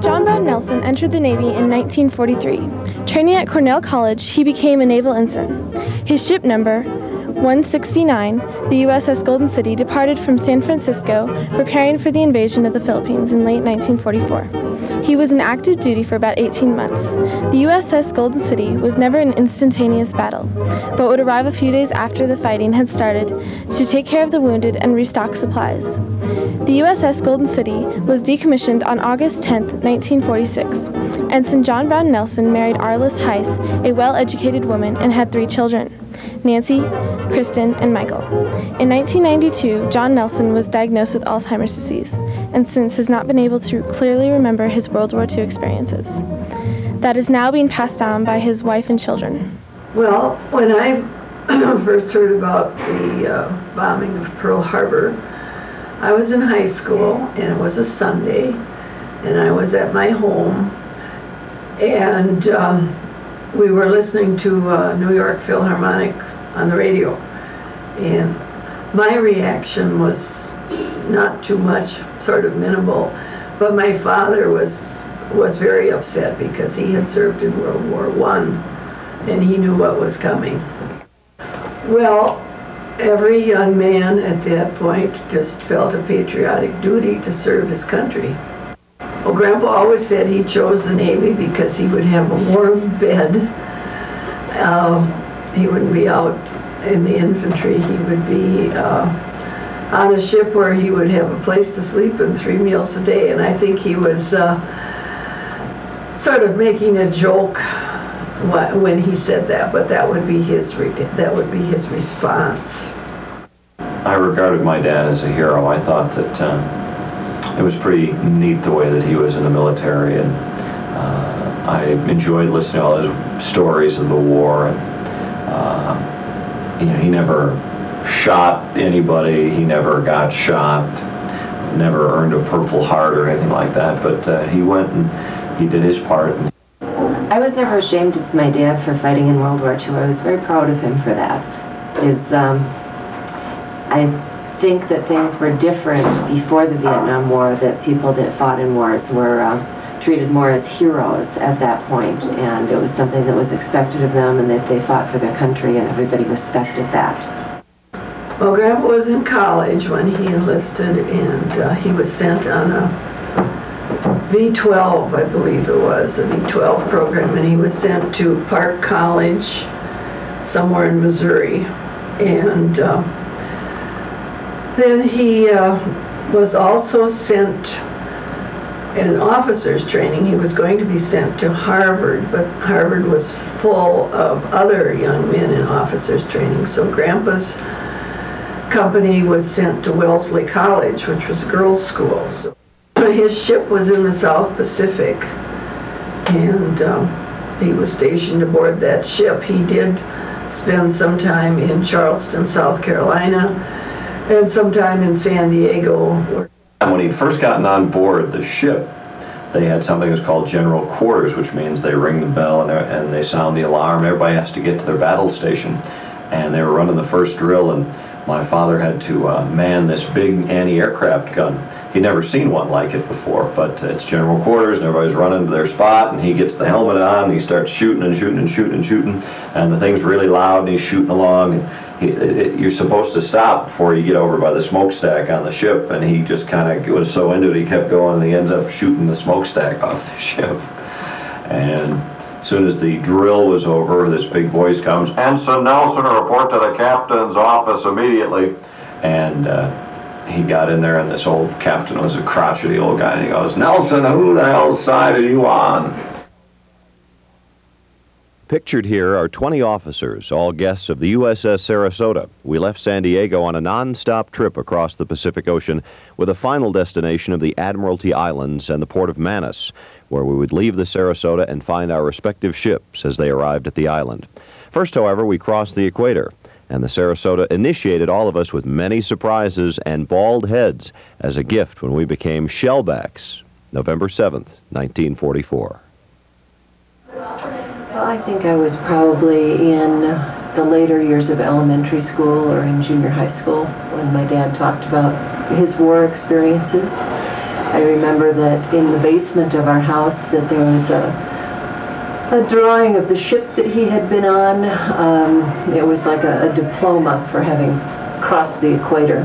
John Brown Nelson entered the Navy in 1943. Training at Cornell College, he became a naval ensign. His ship number, 169, the USS Golden City, departed from San Francisco, preparing for the invasion of the Philippines in late 1944. He was in active duty for about 18 months. The USS Golden City was never an instantaneous battle, but would arrive a few days after the fighting had started to take care of the wounded and restock supplies. The USS Golden City was decommissioned on August 10, 1946. Ensign John Brown Nelson married Arliss Heiss, a well-educated woman, and had 3 children, Nancy, Kristen, and Michael. In 1992, John Nelson was diagnosed with Alzheimer's disease, and since has not been able to clearly remember his World War II experiences. That is now being passed down by his wife and children. Well, when I first heard about the bombing of Pearl Harbor, I was in high school, and it was a Sunday, and I was at my home, and we were listening to New York Philharmonic on the radio, and my reaction was not too much, sort of minimal, but my father was very upset because he had served in World War I, and he knew what was coming. Well, every young man at that point just felt a patriotic duty to serve his country. Well, Grandpa always said he chose the Navy because he would have a warm bed. He wouldn't be out in the infantry. He would be on a ship where he would have a place to sleep and 3 meals a day. And I think he was sort of making a joke when he said that, but that would be his response. I regarded my dad as a hero. I thought that it was pretty neat the way that he was in the military, and I enjoyed listening to all his stories of the war. And you know, he never shot anybody. He never got shot. Never earned a Purple Heart or anything like that. But he went and he did his part. I was never ashamed of my dad for fighting in World War II. I was very proud of him for that. I think that things were different before the Vietnam War, that people that fought in wars were treated more as heroes at that point, and it was something that was expected of them, and that they fought for their country, and everybody respected that. Well, Grandpa was in college when he enlisted, and he was sent on a V-12, I believe it was, a V-12 program, and he was sent to Park College somewhere in Missouri. And then he was also sent in officer's training. He was going to be sent to Harvard, but Harvard was full of other young men in officer's training, so Grandpa's company was sent to Wellesley College, which was a girls' school. So his ship was in the South Pacific, and he was stationed aboard that ship. He did spend some time in Charleston, South Carolina, and some time in San Diego. When he first gotten on board the ship, they had something that's called general quarters, which means they ring the bell and they sound the alarm. Everybody has to get to their battle station, and they were running the first drill, and my father had to man this big anti-aircraft gun. He'd never seen one like it before, but it's general quarters, and everybody's running to their spot, and he gets the helmet on, and he starts shooting and shooting and shooting and shooting, and the thing's really loud, and he's shooting along, and you're supposed to stop before you get over by the smokestack on the ship, and he just kind of was so into it, he kept going, and he ended up shooting the smokestack off the ship. And as soon as the drill was over, this big voice comes, "Ensign Nelson, report to the captain's office immediately." And he got in there, and this old captain was a crotchety old guy, and he goes, "Nelson, who the hell's side are you on?" Pictured here are 20 officers, all guests of the USS Sarasota. We left San Diego on a non-stop trip across the Pacific Ocean with a final destination of the Admiralty Islands and the port of Manus, where we would leave the Sarasota and find our respective ships as they arrived at the island. First, however, we crossed the equator, and the Sarasota initiated all of us with many surprises and bald heads as a gift when we became shellbacks, November 7th, 1944. Well, I think I was probably in the later years of elementary school or in junior high school when my dad talked about his war experiences. I remember that in the basement of our house that there was a drawing of the ship that he had been on. It was like a diploma for having crossed the equator.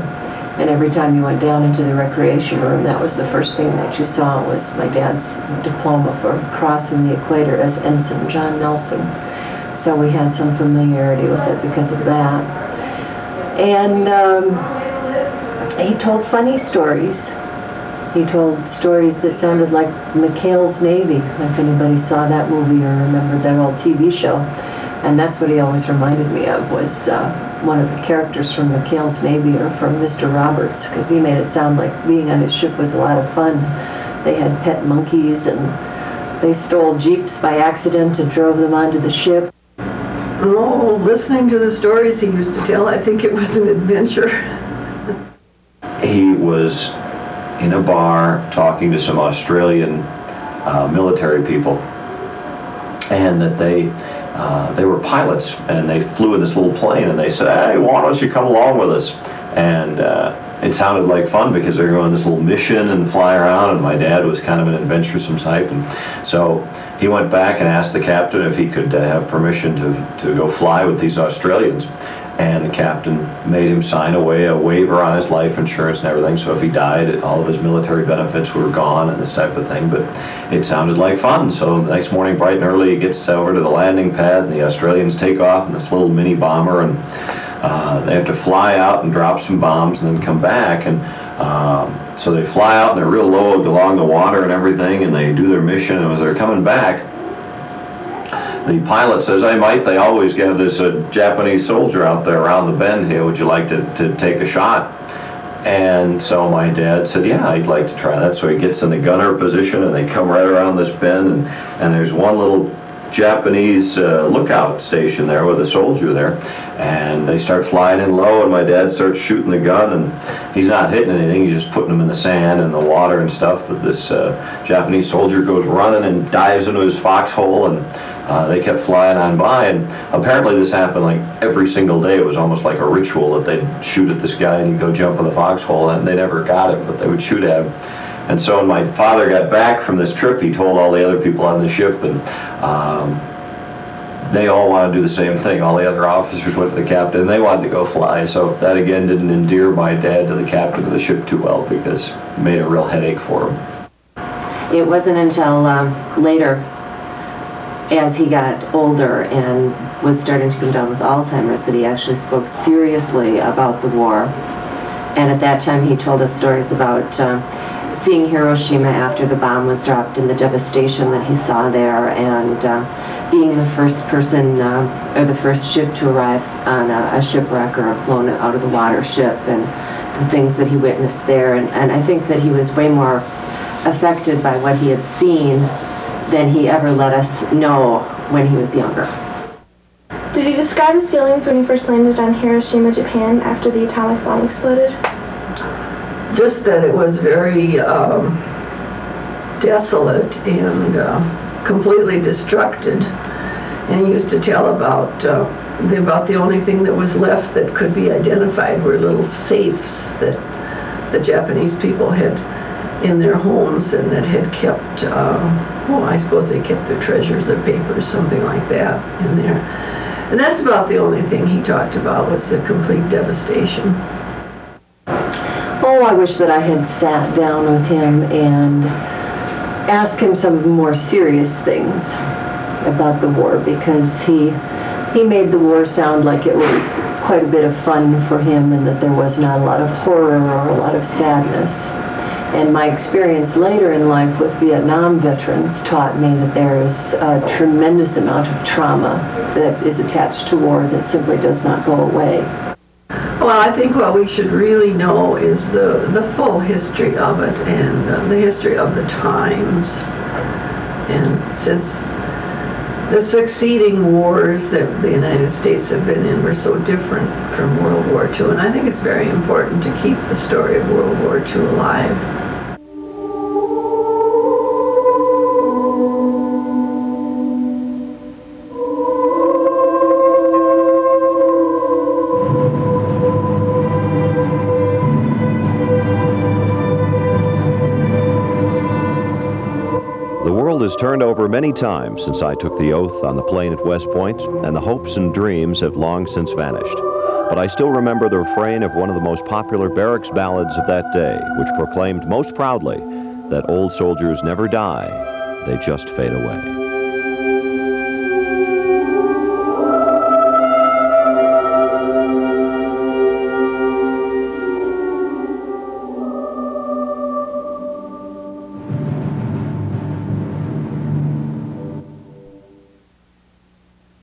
And every time you went down into the recreation room, that was the first thing that you saw was my dad's diploma for crossing the equator as Ensign John Nelson. So we had some familiarity with it because of that. And he told funny stories. He told stories that sounded like McHale's Navy, if anybody saw that movie or remembered that old TV show. And that's what he always reminded me of, was one of the characters from McHale's Navy or from Mr. Roberts, because he made it sound like being on his ship was a lot of fun. They had pet monkeys and they stole jeeps by accident and drove them onto the ship. Oh, listening to the stories he used to tell, I think it was an adventure. He was in a bar talking to some Australian military people, and that they were pilots, and they flew in this little plane, and they said, "Hey, why don't you come along with us?" And it sounded like fun because they were on this little mission and fly around, and my dad was kind of an adventuresome type, and so he went back and asked the captain if he could have permission to go fly with these Australians. And the captain made him sign away a waiver on his life insurance and everything, so if he died, all of his military benefits were gone and this type of thing. But it sounded like fun. So the next morning, bright and early, he gets over to the landing pad, and the Australians take off in this little mini bomber, and they have to fly out and drop some bombs and then come back. And so they fly out, and they're real low along the water and everything, and they do their mission. And as they're coming back, the pilot says, "Hey, Mike, they always have this Japanese soldier out there around the bend here. Would you like to take a shot?" And so my dad said, "Yeah, I'd like to try that." So he gets in the gunner position, and they come right around this bend, and there's one little Japanese lookout station there with a soldier there, and they start flying in low, and my dad starts shooting the gun, and he's not hitting anything, he's just putting them in the sand and the water and stuff, but this Japanese soldier goes running and dives into his foxhole, and they kept flying on by, and apparently this happened like every single day. It was almost like a ritual that they'd shoot at this guy and he'd go jump in the foxhole, and they never got him, but they would shoot at him. And so when my father got back from this trip, he told all the other people on the ship, and they all wanted to do the same thing. All the other officers went to the captain, and they wanted to go fly. So that again didn't endear my dad to the captain of the ship too well, because it made a real headache for him. It wasn't until later, as he got older and was starting to come down with Alzheimer's, that he actually spoke seriously about the war. And at that time he told us stories about seeing Hiroshima after the bomb was dropped and the devastation that he saw there, and being the first person or the first ship to arrive on a shipwreck or a blown out of the water ship, and the things that he witnessed there. And I think that he was way more affected by what he had seen than he ever let us know when he was younger. Did he describe his feelings when he first landed on Hiroshima, Japan, after the atomic bomb exploded? Just that it was very desolate and completely destructed. And he used to tell about the only thing that was left that could be identified were little safes that the Japanese people had in their homes, and that had kept, I suppose they kept their treasures, their papers, something like that in there. And that's about the only thing he talked about, was the complete devastation. Oh, I wish that I had sat down with him and asked him some more serious things about the war, because he made the war sound like it was quite a bit of fun for him, and that there was not a lot of horror or a lot of sadness. And my experience later in life with Vietnam veterans taught me that there's a tremendous amount of trauma that is attached to war that simply does not go away. Well, I think what we should really know is the full history of it, and the history of the times. And since the succeeding wars that the United States have been in were so different from World War II, and I think it's very important to keep the story of World War II alive. world has turned over many times since I took the oath on the plane at West Point, and the hopes and dreams have long since vanished. But I still remember the refrain of one of the most popular barracks ballads of that day, which proclaimed most proudly that old soldiers never die, they just fade away.